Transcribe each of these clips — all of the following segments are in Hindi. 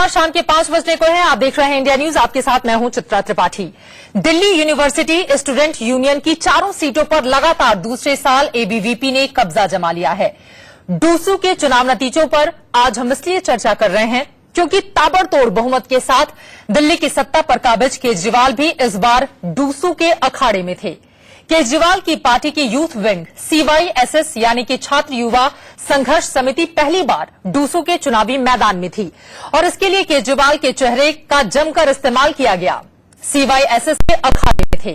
नमस्कार, शाम के 5 बजने को है। आप देख रहे हैं इंडिया न्यूज। आपके साथ मैं हूं Chitra Tripathi. Delhi university student union की चारों सीटों पर लगातार दूसरे साल एबीवीपी ने कब्जा जमा लिया है। डूसू के चुनाव नतीजों पर आज हम इसलिए चर्चा कर रहे हैं क्योंकि ताबड़तोड़ बहुमत के साथ दिल्ली की सत्ता पर काबिज केजरीवाल भी इस बार डूसू के अखाड़े में थे। केजरीवाल की पार्टी की यूथ विंग CYSS यानी कि छात्र युवा संघर्ष समिति पहली बार डूसू के चुनावी मैदान में थी और इसके लिए केजरीवाल के चेहरे का जमकर इस्तेमाल किया गया। CYSS के अखाड़े में थे।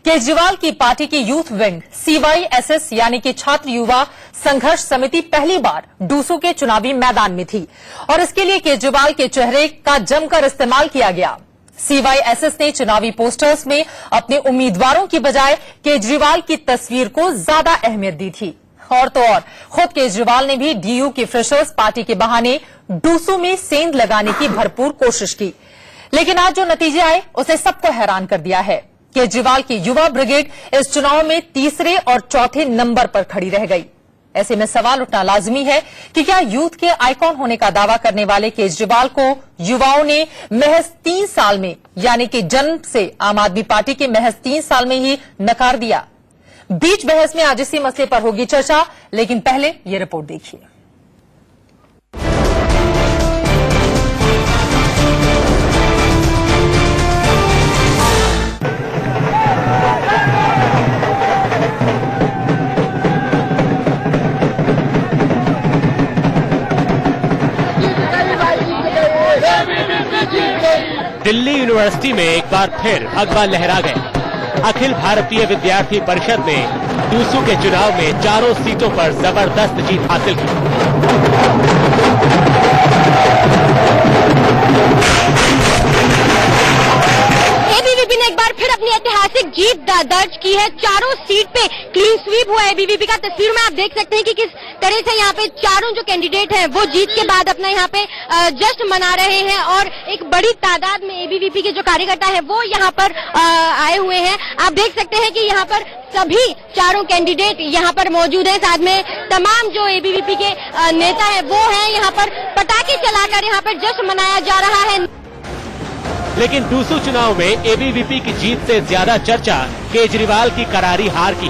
केजरीवाल की पार्टी की यूथ विंग CYSS यानी कि छात्र युवा संघर्ष समिति पहली बार डूसू के चुनावी मैदान में थी और इसके लिए केजरीवाल के चेहरे का जमकर इस्तेमाल किया गया। CYSS ने चुनावी पोस्टर्स में अपने उम्मीदवारों की बजाय केजरीवाल की तस्वीर को ज्यादा अहमियत दी थी। और तो और खुद केजरीवाल ने भी DU की फ्रेशर्स पार्टी के बहाने डूसू में सेंध लगाने की भरपूर कोशिश की, लेकिन आज जो नतीजे आए उसे सबको हैरान कर दिया है। केजरीवाल की युवा ब्रिगेड इस चुनाव में तीसरे और चौथे नंबर पर खड़ी रह गई। ऐसे में सवाल उठना लाजमी है कि क्या यूथ के आइकॉन होने का दावा करने वाले केजरीवाल को युवाओं ने महज 3 साल में यानी कि जन्म से आम आदमी पार्टी के महज 3 साल में ही नकार दिया। बीच बहस में आज इसी मसले पर होगी चर्चा, लेकिन पहले ये रिपोर्ट देखिए। दिल्ली यूनिवर्सिटी में एक बार फिर भगवा लहरा गया। अखिल भारतीय विद्यार्थी परिषद ने डूसू के चुनाव में चारों सीटों पर जबरदस्त जीत हासिल की। एबीवीपी ने एक बार फिर अपनी ऐतिहासिक जीत दर्ज की है। चारों सीट पे क्लीन स्वीप हुआ है एबीवीपी का। तस्वीर में आप देख सकते हैं कि किस तरह से यहाँ पे चारों जो कैंडिडेट हैं वो जीत के बाद अपना यहाँ पे जश्न मना रहे हैं और एक बड़ी तादाद में एबीवीपी के जो कार्यकर्ता हैं वो यहाँ पर आए हुए हैं। आप देख सकते हैं कि यहाँ पर सभी चारों कैंडिडेट यहाँ पर मौजूद हैं। साथ में तमाम जो एबीवीपी के नेता हैं वो हैं। यहाँ पर पटाखे चलाकर यहाँ पर जश्न मनाया जा रहा है। लेकिन डूसू चुनाव में एबीवीपी की जीत से ज्यादा चर्चा केजरीवाल की करारी हार की।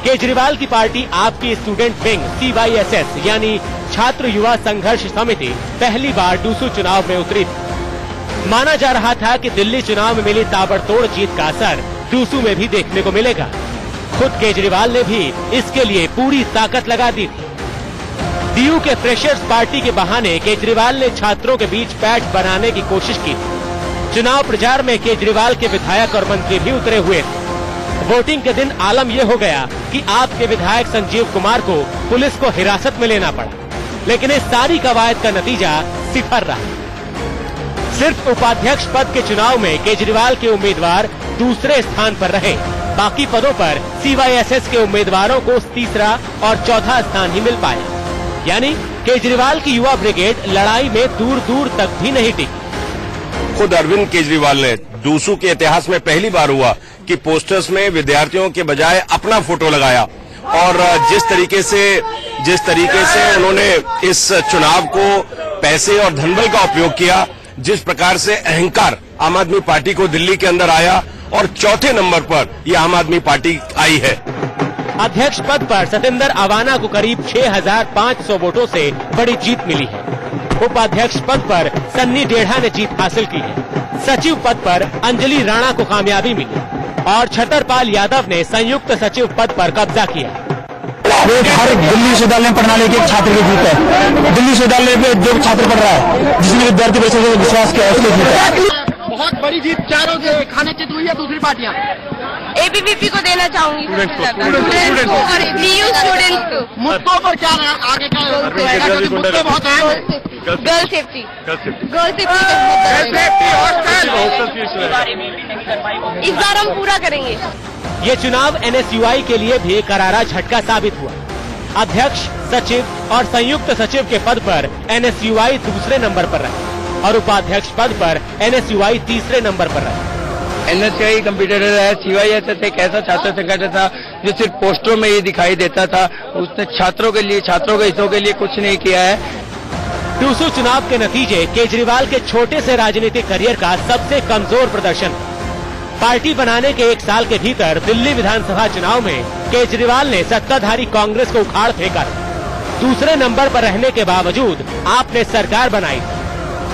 केजरीवाल की पार्टी आपकी स्टूडेंट विंग CYSS यानी छात्र युवा संघर्ष समिति पहली बार डूसू चुनाव में उतरी थी। माना जा रहा था कि दिल्ली चुनाव में मिली ताबड़तोड़ जीत का असर डूसू में भी देखने को मिलेगा। खुद केजरीवाल ने भी इसके लिए पूरी ताकत लगा दी थी। DU के फ्रेशर्स पार्टी के बहाने केजरीवाल ने छात्रों के बीच पैठ बनाने की कोशिश की। चुनाव प्रचार में केजरीवाल के विधायक और मंत्री भी उतरे हुए थे। वोटिंग के दिन आलम यह हो गया कि आपके विधायक संजीव कुमार को पुलिस को हिरासत में लेना पड़ा, लेकिन इस सारी कवायद का नतीजा सिफर रहा। सिर्फ उपाध्यक्ष पद के चुनाव में केजरीवाल के उम्मीदवार दूसरे स्थान पर रहे। बाकी पदों पर CYSS के उम्मीदवारों को तीसरा और चौथा स्थान ही मिल पाया। यानी केजरीवाल की युवा ब्रिगेड लड़ाई में दूर दूर तक भी नहीं टिकी। खुद अरविंद केजरीवाल ने डूसू के इतिहास में पहली बार हुआ कि पोस्टर्स में विद्यार्थियों के बजाय अपना फोटो लगाया और जिस तरीके से उन्होंने इस चुनाव को पैसे और धनबल का उपयोग किया, जिस प्रकार से अहंकार आम आदमी पार्टी को दिल्ली के अंदर आया और चौथे नंबर पर ये आम आदमी पार्टी आई है। अध्यक्ष पद पर सतेंद्र अवाना को करीब 6500 वोटों से बड़ी जीत मिली है। उपाध्यक्ष पद पर सन्नी डेढ़ा ने जीत हासिल की है। सचिव पद पर अंजलि राणा को कामयाबी मिली और छतरपाल यादव ने संयुक्त सचिव पद पर कब्जा किया। हर दिल्ली विश्वविद्यालय प्रणाली के छात्र की जीत है। दिल्ली विश्वविद्यालय में जो छात्र पढ़ रहा है, जिसने विद्यार्थी परिषद को विश्वास किया, उसकी जीत है। बहुत बड़ी जीत चारों से खाने चित हुई है। दूसरी पार्टियां एबीवीपी को देना चाहूंगी। मुद्दों पर क्या आगे का मुद्दे बहुत हैं। गर्ल सेफ्टी इस बार हम पूरा करेंगे। ये चुनाव NSUI के लिए भी करारा झटका साबित हुआ। अध्यक्ष, सचिव और संयुक्त सचिव के पद पर NSUI दूसरे नंबर पर रहे और उपाध्यक्ष पद पर NSUI तीसरे नंबर पर रहे। NSUI कंप्यूटर है। CYSS एक ऐसा छात्र संगठन था जो सिर्फ पोस्टरों में ये दिखाई देता था। उसने छात्रों के लिए, छात्रों के हितों के लिए कुछ नहीं किया है। टूसू चुनाव के नतीजे केजरीवाल के छोटे से राजनीतिक करियर का सबसे कमजोर प्रदर्शन। पार्टी बनाने के 1 साल के भीतर दिल्ली विधानसभा चुनाव में केजरीवाल ने सत्ताधारी कांग्रेस को उखाड़ फेंका। दूसरे नंबर पर रहने के बावजूद आपने सरकार बनाई।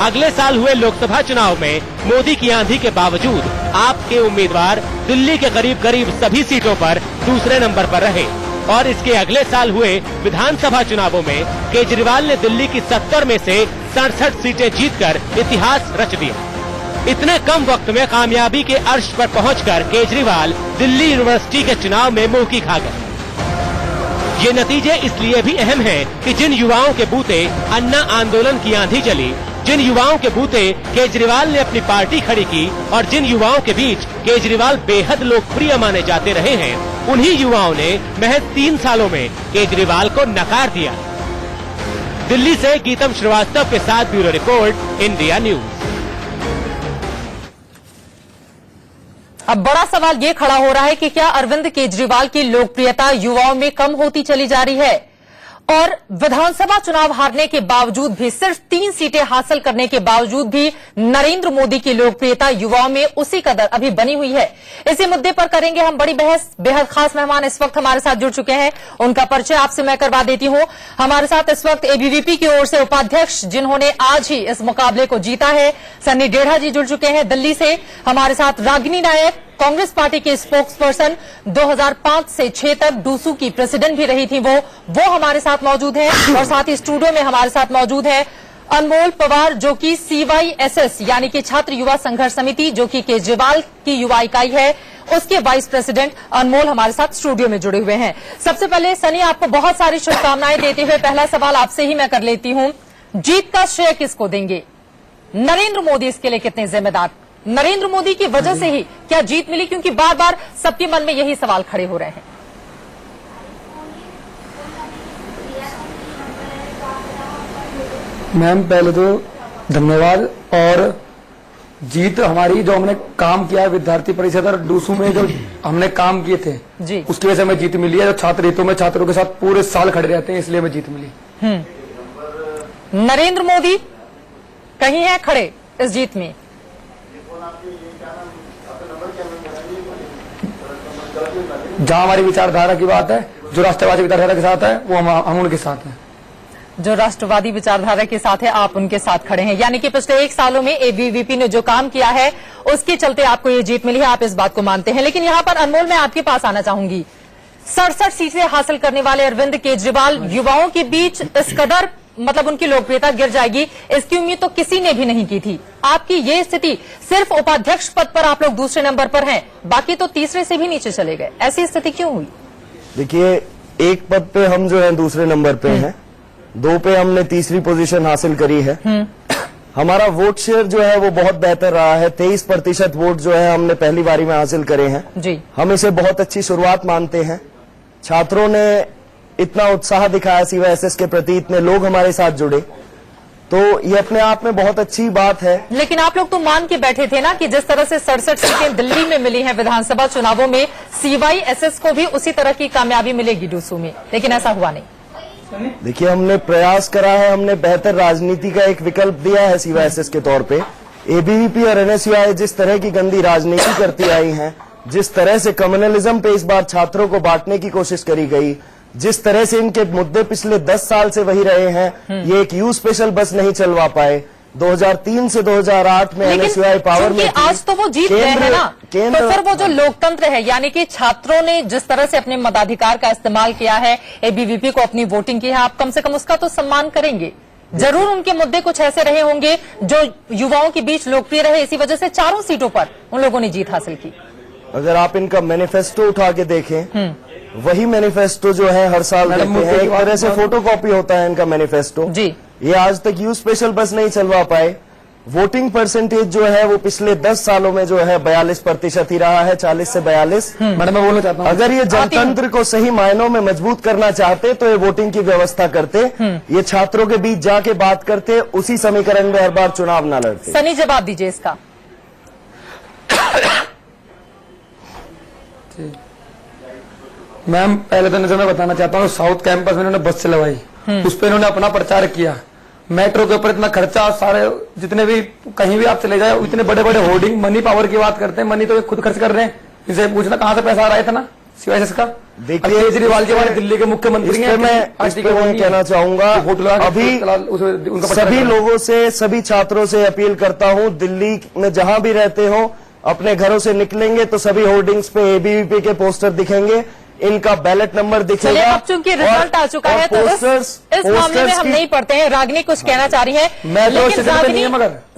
अगले साल हुए लोकसभा चुनाव में मोदी की आंधी के बावजूद आपके उम्मीदवार दिल्ली के करीब करीब सभी सीटों पर दूसरे नंबर पर रहे और इसके अगले साल हुए विधानसभा चुनावों में केजरीवाल ने दिल्ली की 70 में से 67 सीटें जीतकर इतिहास रच दिया। इतने कम वक्त में कामयाबी के अर्श पर पहुंचकर केजरीवाल दिल्ली यूनिवर्सिटी के चुनाव में मुंह की खा गए। ये नतीजे इसलिए भी अहम हैं कि जिन युवाओं के बूते अन्ना आंदोलन की आंधी चली, जिन युवाओं के बूते केजरीवाल ने अपनी पार्टी खड़ी की और जिन युवाओं के बीच केजरीवाल बेहद लोकप्रिय माने जाते रहे हैं, उन्हीं युवाओं ने महज 3 सालों में केजरीवाल को नकार दिया। दिल्ली से गीतम श्रीवास्तव के साथ ब्यूरो रिपोर्ट, इंडिया न्यूज। अब बड़ा सवाल ये खड़ा हो रहा है कि क्या अरविंद केजरीवाल की लोकप्रियता युवाओं में कम होती चली जा रही है और विधानसभा चुनाव हारने के बावजूद भी, सिर्फ 3 सीटें हासिल करने के बावजूद भी नरेंद्र मोदी की लोकप्रियता युवाओं में उसी कदर अभी बनी हुई है। इसी मुद्दे पर करेंगे हम बड़ी बहस। बेहद खास मेहमान इस वक्त हमारे साथ जुड़ चुके हैं, उनका परिचय आपसे मैं करवा देती हूं। हमारे साथ इस वक्त एबीवीपी की ओर से उपाध्यक्ष जिन्होंने आज ही इस मुकाबले को जीता है, सन्नी डेढ़ा जी जुड़ चुके हैं दिल्ली से। हमारे साथ रागिनी नायक, कांग्रेस पार्टी के स्पोक्स पर्सन, 2005 से 6 तक डूसू की प्रेसिडेंट भी रही थी वो हमारे साथ मौजूद हैं। और साथ ही स्टूडियो में हमारे साथ मौजूद है अनमोल पवार, जो कि CYSS यानी कि छात्र युवा संघर्ष समिति, जो कि केजरीवाल की युवा इकाई है, उसके वाइस प्रेसिडेंट अनमोल हमारे साथ स्टूडियो में जुड़े हुए हैं। सबसे पहले सनी, आपको बहुत सारी शुभकामनाएं देते हुए पहला सवाल आपसे ही मैं कर लेती हूं, जीत का श्रेय किसको देंगे? नरेंद्र मोदी इसके लिए कितने जिम्मेदार? नरेंद्र मोदी की वजह से ही क्या जीत मिली? क्योंकि बार बार सबके मन में यही सवाल खड़े हो रहे हैं। मैम, पहले तो धन्यवाद। और जीत हमारी, जो हमने काम किया है विद्यार्थी परिषद और डूसू में जो हमने काम किए थे जी, उसकी वजह से हमें जीत मिली है। जो छात्र हितों में छात्रों के साथ पूरे साल खड़े रहते हैं, इसलिए हमें जीत मिली। नरेंद्र मोदी कहीं है खड़े इस जीत में? जहां हमारी विचारधारा की बात है, जो राष्ट्रवादी विचारधारा के साथ है, वो हम उनके साथ हैं। जो राष्ट्रवादी विचारधारा के साथ है, आप उनके साथ खड़े हैं। यानी कि पिछले 1 सालों में एबीवीपी ने जो काम किया है उसके चलते आपको ये जीत मिली है, आप इस बात को मानते हैं। लेकिन यहाँ पर अनमोल, मैं आपके पास आना चाहूंगी। 67 सीटें हासिल करने वाले अरविंद केजरीवाल युवाओं के बीच इस कदर, मतलब उनकी लोकप्रियता गिर जाएगी, इसकी उम्मीद तो किसी ने भी नहीं की थी। आपकी ये स्थिति, सिर्फ उपाध्यक्ष पद पर आप लोग दूसरे नंबर पर हैं, बाकी तो तीसरे से भी नीचे चले गए। ऐसी स्थिति क्यों हुई? देखिए, एक पद पे हम जो है दूसरे नंबर पे हैं, 2 पे हमने तीसरी पोजीशन हासिल करी है। हमारा वोट शेयर जो है वो बहुत बेहतर रहा है। 23% वोट जो है हमने पहली बारी में हासिल करे हैं जी। हम इसे बहुत अच्छी शुरुआत मानते हैं। छात्रों ने इतना उत्साह दिखाया CYSS के प्रति, इतने लोग हमारे साथ जुड़े, तो ये अपने आप में बहुत अच्छी बात है। लेकिन आप लोग तो मान के बैठे थे ना कि जिस तरह से 67 सीटें दिल्ली में मिली हैं विधानसभा चुनावों में, CYSS को भी उसी तरह की कामयाबी मिलेगी डूसू में, लेकिन ऐसा हुआ नहीं। देखिए, हमने प्रयास करा है, हमने बेहतर राजनीति का एक विकल्प दिया है CYSS के तौर पे। एबीवीपी और NSUI जिस तरह की गंदी राजनीति करती आई हैं, जिस तरह से कम्युनलिज्म पे इस बार छात्रों को बांटने की कोशिश करी गई, जिस तरह से इनके मुद्दे पिछले 10 साल से वही रहे हैं, ये एक यू स्पेशल बस नहीं चलवा पाए। 2003 से 2008 में NSUI पावर में थी। आज तो वो जीत गए हैं ना, तो फिर वो जो लोकतंत्र है, यानी कि छात्रों ने जिस तरह से अपने मताधिकार का इस्तेमाल किया है, एबीवीपी को अपनी वोटिंग की है, आप कम से कम उसका तो सम्मान करेंगे। जरूर उनके मुद्दे कुछ ऐसे रहे होंगे जो युवाओं के बीच लोकप्रिय रहे, इसी वजह से 4 सीटों पर उन लोगों ने जीत हासिल की। अगर आप इनका मैनिफेस्टो उठा के देखें, वही मैनिफेस्टो जो है हर साल देते हैं, एक तरह से फोटोकॉपी होता है इनका मैनिफेस्टो जी। ये आज तक यू स्पेशल बस नहीं चलवा पाए। वोटिंग परसेंटेज जो है वो पिछले 10 सालों में जो है 42% ही रहा है, 40 से 42। मैडम, मैं बोलना चाहता हूँ, अगर ये जनतंत्र को सही मायनों में मजबूत करना चाहते तो ये वोटिंग की व्यवस्था करते, ये छात्रों के बीच जाके बात करते, उसी समीकरण में हर बार चुनाव न लड़ते। सनी, जवाब दीजिए इसका। मैम, पहले तो मैं बताना चाहता हूँ, साउथ कैंपस में इन्होंने बस चलवाई, उस पर इन्होंने अपना प्रचार किया मेट्रो के ऊपर इतना खर्चा, सारे जितने भी कहीं भी आप चले जाए इतने बड़े बड़े होर्डिंग, मनी पावर की बात करते हैं, मनी तो ये खुद खर्च कर रहे हैं, इनसे पूछना कहाँ से पैसा आ रहा है इतना सीवाईएसएस का। देखिए केजरीवाल जी हमारे दिल्ली के मुख्यमंत्री हैं, इस पे मैं कहना चाहूंगा, अभी सभी लोगों से, सभी छात्रों से अपील करता हूं, दिल्ली में जहां भी रहते हो अपने घरों से निकलेंगे तो सभी होर्डिंग्स पे एबीवीपी के पोस्टर दिखेंगे, इनका बैलेट नंबर दिखेगा। अब चूंकि रिजल्ट आ चुका है तो इस मामले में हम नहीं पढ़ते हैं। रागिनी कुछ कहना चाह रही है, लेकिन रागिनी,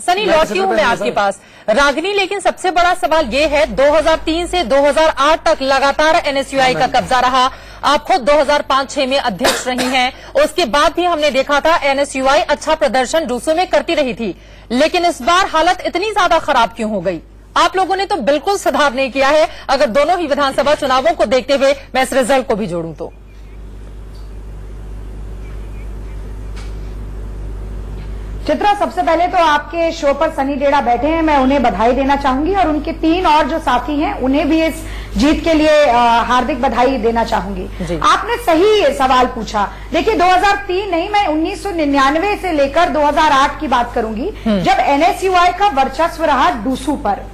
सनी लौटती हूं मैं आपके पास। रागिनी, लेकिन सबसे बड़ा सवाल ये है, 2003 से 2008 तक लगातार एनएसयूआई का कब्जा रहा। आप खुद 2005-6 में अध्यक्ष रही हैं, उसके बाद भी हमने देखा था एनएसयूआई अच्छा प्रदर्शन डूसू में करती रही थी, लेकिन इस बार हालत इतनी ज्यादा खराब क्यों हो गई? आप लोगों ने तो बिल्कुल सुधार नहीं किया है। अगर दोनों ही विधानसभा चुनावों को देखते हुए मैं इस रिजल्ट को भी जोड़ूं तो चित्रा, सबसे पहले तो आपके शो पर सनी डेड़ा बैठे हैं, मैं उन्हें बधाई देना चाहूंगी और उनके 3 और जो साथी हैं उन्हें भी इस जीत के लिए हार्दिक बधाई देना चाहूंगी। आपने सही सवाल पूछा। देखिए 2003 नहीं, मैं 1999 से लेकर 2008 की बात करूंगी, जब एनएसयूआई का वर्चस्व रहा डूसू पर।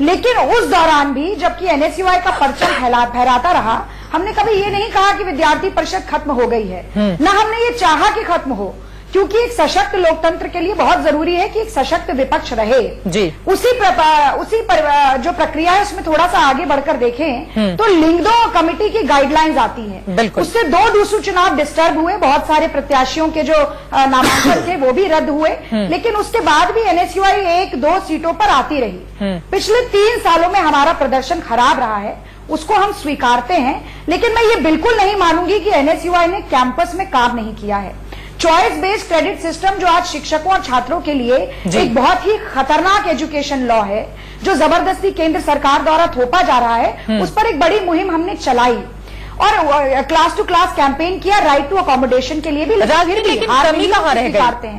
लेकिन उस दौरान भी जबकि एनएसयूआई का परचम फहराता रहा, हमने कभी ये नहीं कहा कि विद्यार्थी परिषद खत्म हो गई है, न हमने ये चाहा कि खत्म हो, क्योंकि एक सशक्त लोकतंत्र के लिए बहुत जरूरी है कि एक सशक्त विपक्ष रहे। जी। उसी जो प्रक्रिया है उसमें थोड़ा सा आगे बढ़कर देखें तो लिंगदो कमेटी की गाइडलाइंस आती हैं, उससे 2 डूसू चुनाव डिस्टर्ब हुए, बहुत सारे प्रत्याशियों के जो नामांकन थे वो भी रद्द हुए, लेकिन उसके बाद भी एनएसयूआई 1-2 सीटों पर आती रही। पिछले 3 सालों में हमारा प्रदर्शन खराब रहा है, उसको हम स्वीकारते हैं, लेकिन मैं ये बिल्कुल नहीं मानूंगी कि एनएसयूआई ने कैंपस में काम नहीं किया है। चॉइस बेस्ड क्रेडिट सिस्टम जो आज शिक्षकों और छात्रों के लिए एक बहुत ही खतरनाक एजुकेशन लॉ है, जो जबरदस्ती केंद्र सरकार द्वारा थोपा जा रहा है, उस पर एक बड़ी मुहिम हमने चलाई और क्लास टू क्लास कैंपेन किया, राइट टू अकोमोडेशन के लिए भी। लेकिन कमी कहां रह गई?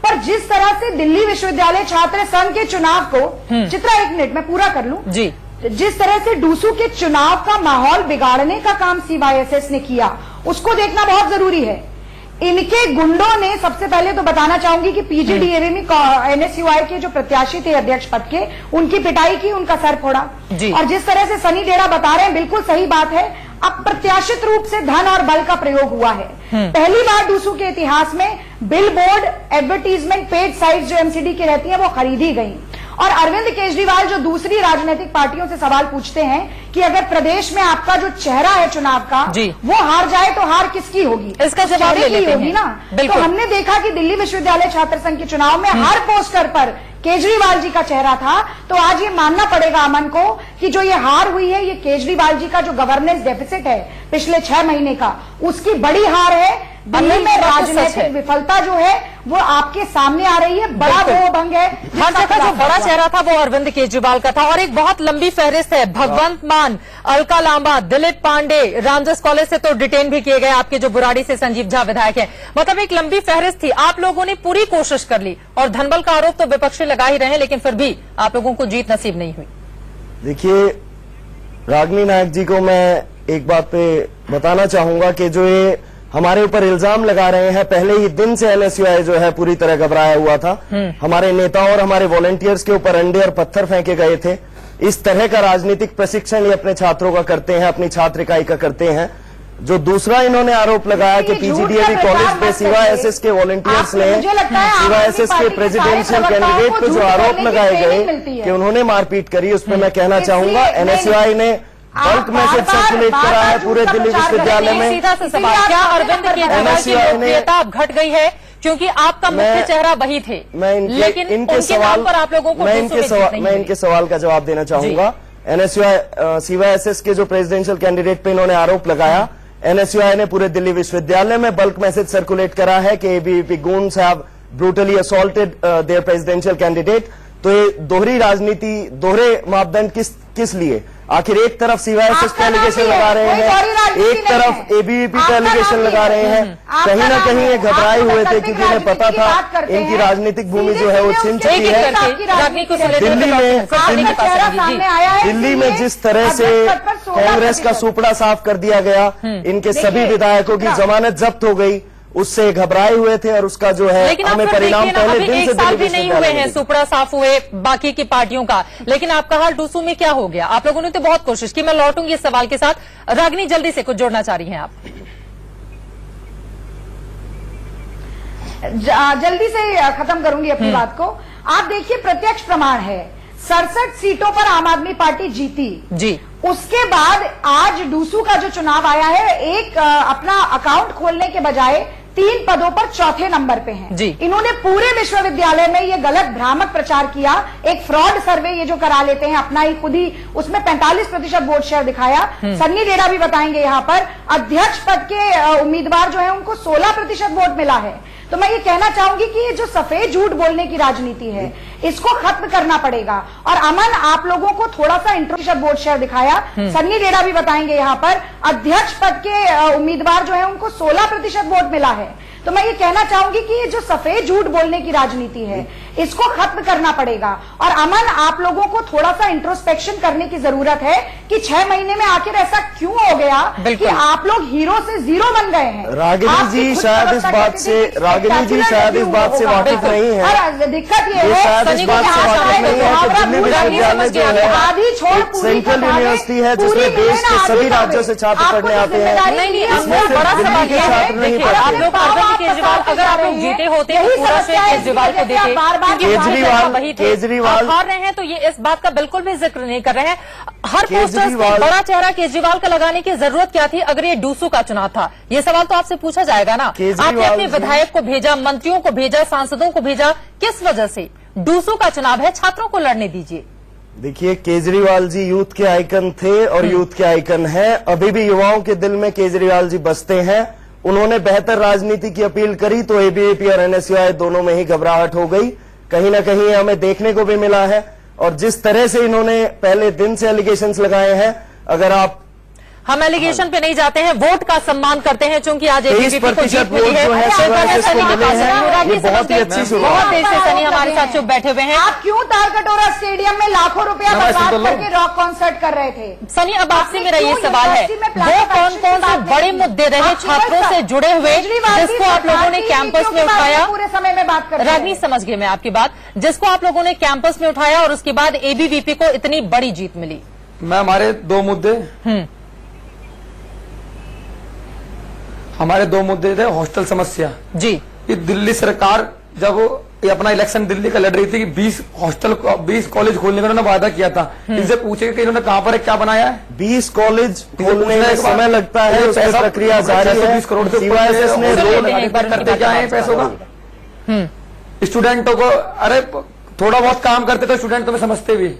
पर जिस तरह से दिल्ली विश्वविद्यालय छात्र संघ के चुनाव को, चित्रा 1 मिनट मैं पूरा कर लूं जी, जिस तरह से डूसू के चुनाव का माहौल बिगाड़ने का काम सीवाईएसएस ने किया, उसको देखना बहुत जरूरी है। इनके गुंडों ने, सबसे पहले तो बताना चाहूंगी कि पीजीडीएवी में एनएसयूआई के जो प्रत्याशी थे अध्यक्ष पद के, उनकी पिटाई की, उनका सर फोड़ा। और जिस तरह से सनी डेड़ा बता रहे हैं, बिल्कुल सही बात है, अप्रत्याशित रूप से धन और बल का प्रयोग हुआ है। पहली बार डूसू के इतिहास में bill board, advertisement, paid sites जो एमसीडी की रहती हैं वो खरीदी गई। और अरविंद केजरीवाल जो दूसरी राजनीतिक पार्टियों से सवाल पूछते हैं कि अगर प्रदेश में आपका जो चेहरा है चुनाव का वो हार जाए तो हार किसकी होगी, इसका जवाब ले लेते होगी ना। तो हमने देखा कि दिल्ली विश्वविद्यालय छात्र संघ के चुनाव में हर पोस्टर पर केजरीवाल जी का चेहरा था। तो आज ये मानना पड़ेगा अमन को कि जो ये हार हुई है, ये केजरीवाल जी का जो गवर्नेंस डेफिसिट है पिछले 6 महीने का, उसकी बड़ी हार है। दिल्ली में राजनीतिक विफलता जो है वो आपके सामने आ रही है, बड़ा वो भंग है। हर जगह जो बड़ा चेहरा था वो अरविंद केजरीवाल का था। और एक बहुत लंबी फहरिस्त है, भगवंत मान, अलका लांबा, दिलीप पांडे, रामजस कॉलेज से तो डिटेन भी किए गए, आपके जो बुराड़ी से संजीव झा विधायक है। मतलब एक लंबी फहरिस्त थी। आप लोगों ने पूरी कोशिश कर ली और धनबल का आरोप तो विपक्षी लगा ही रहे हैं, लेकिन फिर भी आप लोगों को जीत नसीब नहीं हुई। देखिए रागिनी नायक जी को मैं एक बात पे बताना चाहूंगा कि जो ये हमारे ऊपर इल्जाम लगा रहे हैं, पहले ही दिन से एनएसयूआई जो है पूरी तरह घबराया हुआ था। हमारे नेताओं और हमारे वॉलंटियर्स के ऊपर अंडे और पत्थर फेंके गए थे। इस तरह का राजनीतिक प्रशिक्षण ये अपने छात्रों का करते हैं, अपनी छात्र इकाई का करते हैं। जो दूसरा इन्होंने आरोप लगाया कि पीजीडीएवी कॉलेज पे सीवाईएसएस के वॉलंटियर्स ने सीवाईएसएस के प्रेसिडेंशियल कैंडिडेट पे जो आरोप लगाए गए कि उन्होंने मारपीट करी, उस पर मैं कहना चाहूंगा एनएसयूआई ने बल्क मैसेज सर्कुलेट करा है पूरे दिल्ली विश्वविद्यालय में। सीधा सा सवाल, क्या अरविंद केजरीवाल की लोकप्रियता अब घट गई है क्योंकि आपका मुख्य चेहरा वही थे? लेकिन इनके सवाल पर आप लोगों को मैं इनके सवाल का जवाब देना चाहूंगा। एनएसयूआई सीवाईएसएस के जो प्रेसिडेंशियल कैंडिडेट पे इन्होंने आरोप लगाया, एनएसयूआई ने पूरे दिल्ली विश्वविद्यालय में बल्क मैसेज सर्कुलेट करा है कि ABVP goons have brutally assaulted their presidential candidate. तो ये दोहरी राजनीति, दोहरे मापदंड किस लिए? आखिर एक तरफ सीवाईएसएस का एलिगेशन लगा रहे हैं, एक तरफ एबीवीपी का एलिगेशन लगा रहे हैं। कहीं ना कहीं ये घबराए हुए थे क्योंकि उन्हें पता था इनकी राजनीतिक भूमि जो है वो छिन चुकी है। दिल्ली में जिस तरह से कांग्रेस का सुपड़ा साफ कर दिया गया, इनके सभी विधायकों की जमानत जब्त हो गई, उससे घबराए हुए थे और उसका जो है लेकिन आप हमें फिर परिणाम देखिए ना, पहले अभी दिन एक से साल दिल्ली भी नहीं हुए विश्वविद्यालय हैं में सुपड़ा साफ हुए बाकी की पार्टियों का, लेकिन आपका हाल डूसू में क्या हो गया? आप लोगों ने तो बहुत कोशिश की। मैं लौटूंगी इस सवाल के साथ। रागिनी, जल्दी से कुछ जोड़ना चाह रही हैं आप? जल्दी से खत्म करूंगी अपनी बात को। आप देखिए, प्रत्यक्ष प्रमाण है, 67 सीटों पर आम आदमी पार्टी जीती जी। उसके बाद आज डूसू का जो चुनाव आया है, एक अपना अकाउंट खोलने के बजाय 3 पदों पर चौथे नंबर पे हैं। जी। इन्होंने पूरे विश्वविद्यालय में ये गलत भ्रामक प्रचार किया, एक फ्रॉड सर्वे ये जो करा लेते हैं अपना ही खुद ही, उसमें 45% वोट शेयर दिखाया। सन्नी डेरा भी बताएंगे यहाँ पर अध्यक्ष पद के उम्मीदवार जो है उनको 16% वोट मिला है। तो मैं ये कहना चाहूंगी कि ये जो सफेद झूठ बोलने की राजनीति है, इसको खत्म करना पड़ेगा। और अमन, आप लोगों को थोड़ा सा इंट्रोवर्ट वोट शेयर दिखाया। सन्नी डेरा भी बताएंगे यहाँ पर अध्यक्ष पद के उम्मीदवार जो है उनको 16% वोट मिला है। तो मैं ये कहना चाहूंगी कि ये जो सफेद झूठ बोलने की राजनीति है, इसको खत्म करना पड़ेगा। और अमन, आप लोगों को थोड़ा सा इंट्रोस्पेक्शन करने की जरूरत है कि 6 महीने में आखिर ऐसा क्यों हो गया कि आप लोग हीरो से जीरो बन गए हैं। रागिनी जी शायद इस बात से वाकिफ नहीं है। दिक्कत ये है, शायद इस बात से वाकिफ नहीं है कि दिल्ली विश्वविद्यालय जो है एक सेंट्रल यूनिवर्सिटी है जिसमें देश के सभी राज्यों से छात्र पढ़ने आते हैं। दिल्ली के छात्र नहीं देखिए, आप लोग अरविंद केजरीवाल, अगर आप लोग जीते होते तो पूरा श्रेय केजरीवाल को देते, केजरीवाल हार रहे हैं तो ये इस बात का बिल्कुल भी जिक्र नहीं कर रहे हैं। हर पोस्टर बड़ा चेहरा केजरीवाल का लगाने की जरूरत क्या थी अगर ये डूसू का चुनाव था? ये सवाल तो आपसे पूछा जाएगा ना। आपने अपने विधायक को भेजा, मंत्रियों को भेजा, सांसदों को भेजा, किस वजह से? डूसू का चुनाव है, छात्रों को लड़ने दीजिए। देखिए, केजरीवाल जी यूथ के आइकन थे और यूथ के आइकन हैं। अभी भी युवाओं के दिल में केजरीवाल जी बसते हैं। उन्होंने बेहतर राजनीति की अपील करी तो एबीवीपी और एनएसयूआई दोनों में ही घबराहट हो गई। कहीं ना कहीं हमें देखने को भी मिला है। और जिस तरह से इन्होंने पहले दिन से एलिगेशंस लगाए हैं, अगर आप हम एलिगेशन पे नहीं जाते हैं, वोट का सम्मान करते हैं, चूंकि आज 20% वोट जो है सीवाईएसएस को मिले हैं, ये बहुत ही अच्छी शुरुआत। बहुत देर से सनी हमारे साथ चुप बैठे हुए हैं। आप क्यों तालकटोरा स्टेडियम में लाखों रुपया बर्बाद करके रॉक कॉन्सर्ट कर रहे थे? सनी, अब आपसे मेरा ये सवाल है, वो कौन कौन से बड़े मुद्दे रहे छात्रों से जुड़े हुए जिसको आप लोगों ने कैंपस में उठाया? पूरे समय में बात कर रागिनी, समझ गई मैं आपकी बात, जिसको आप लोगों ने कैंपस में उठाया और उसके बाद एबीवीपी को इतनी बड़ी जीत मिली। मैं हमारे दो मुद्दे थे। हॉस्टल समस्या जी, कि दिल्ली सरकार जब ये अपना इलेक्शन दिल्ली का लड़ रही थी कि 20 कॉलेज खोलने का उन्होंने वादा किया था। इनसे पूछेगा कि इन्होंने कहां पर क्या बनाया है? 20 कॉलेज खोलने में समय लगता है, उसकी प्रक्रिया जारी है। 20 करोड़ से सीवाईएसएस ने करते क्या है पैसों का? स्टूडेंटों को, अरे थोड़ा बहुत काम करते तो स्टूडेंट तुम्हें समझते भी।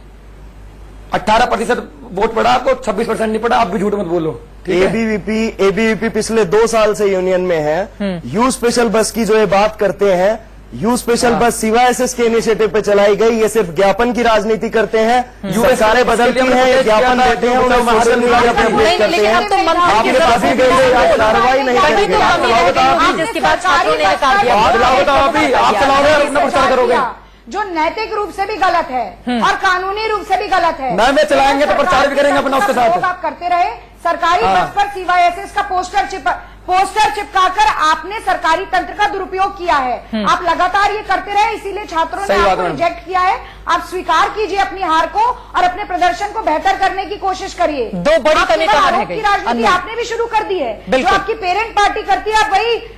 18% वोट पड़ा आपको, 26% नहीं पड़ा। आप भी झूठ मत बोलो। एबीवीपी पिछले 2 साल से यूनियन में है। यू स्पेशल बस की जो ये बात करते हैं, यू स्पेशल बस सीवाईएसएस के इनिशिएटिव पे चलाई गई। ये सिर्फ ज्ञापन की राजनीति करते हैं। सरकारें बदलती हैं, ये ज्ञापन देते हैं, उन्हें सोशल मीडिया पे अपडेट करते हैं। आपके पास भी गए, आप कार्रवाई नहीं करेंगे। जिसके बाद छात्रों ने निकाल दिया। आप चलाओगे और अपना प्रचार करोगे जो नैतिक रूप से भी गलत है और कानूनी रूप से भी गलत है। मैं चलाएंगे तो प्रचार भी करेंगे अपना उसके साथ। आप करते रहे। सरकारी बस पर सीवाईएसएस का पोस्टर चिपकाकर आपने सरकारी तंत्र का दुरुपयोग किया है। आप लगातार ये करते रहे, इसीलिए छात्रों ने आपको रिजेक्ट किया है। आप स्वीकार कीजिए अपनी हार को और अपने प्रदर्शन को बेहतर करने की कोशिश करिए। 2 बड़ी कमी कहाँ रह गई? राजनीति आपने भी शुरू कर दी है। जो आपकी पेरेंट पार्टी करती है, आप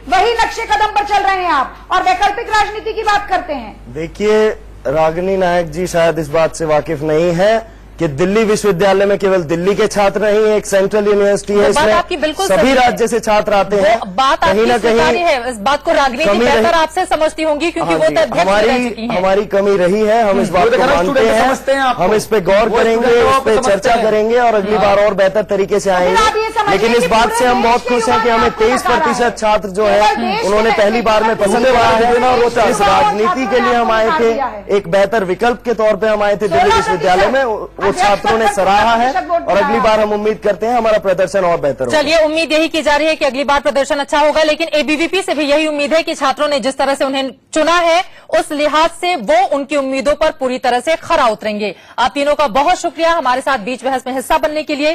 वही नक्शे कदम पर चल रहे हैं आप, और वैकल्पिक राजनीति की बात करते हैं। देखिए, रागिनी नायक जी शायद इस बात से वाकिफ नहीं है कि दिल्ली विश्वविद्यालय में केवल दिल्ली के छात्र नहीं है, एक सेंट्रल यूनिवर्सिटी है, इसमें सभी राज्य से छात्र आते हैं। बात कहीं ना कहीं है, इस बात को रागिनी बेहतर आपसे समझती होंगी क्योंकि वो तो हमारी कमी रही है। हम इस बात को मानते हैं, हम इस पे गौर करेंगे, इस पे चर्चा करेंगे और अगली बार और बेहतर तरीके से आएंगे। लेकिन इस बात से हम बहुत खुश हैं कि हमें 23% छात्र जो है उन्होंने पहली बार में पसंद किया है। इस राजनीति के लिए हम आए थे, एक बेहतर विकल्प के तौर पर हम आए थे दिल्ली विश्वविद्यालय में। वो छात्रों ने सराहा है और अगली बार हम उम्मीद करते हैं हमारा प्रदर्शन और बेहतर होगा। चलिए, उम्मीद यही की जा रही है कि अगली बार प्रदर्शन अच्छा होगा, लेकिन एबीवीपी से भी यही उम्मीद है कि छात्रों ने जिस तरह से उन्हें चुना है उस लिहाज से वो उनकी उम्मीदों पर पूरी तरह से खरा उतरेंगे। आप तीनों का बहुत शुक्रिया हमारे साथ बीच बहस में हिस्सा बनने के लिए।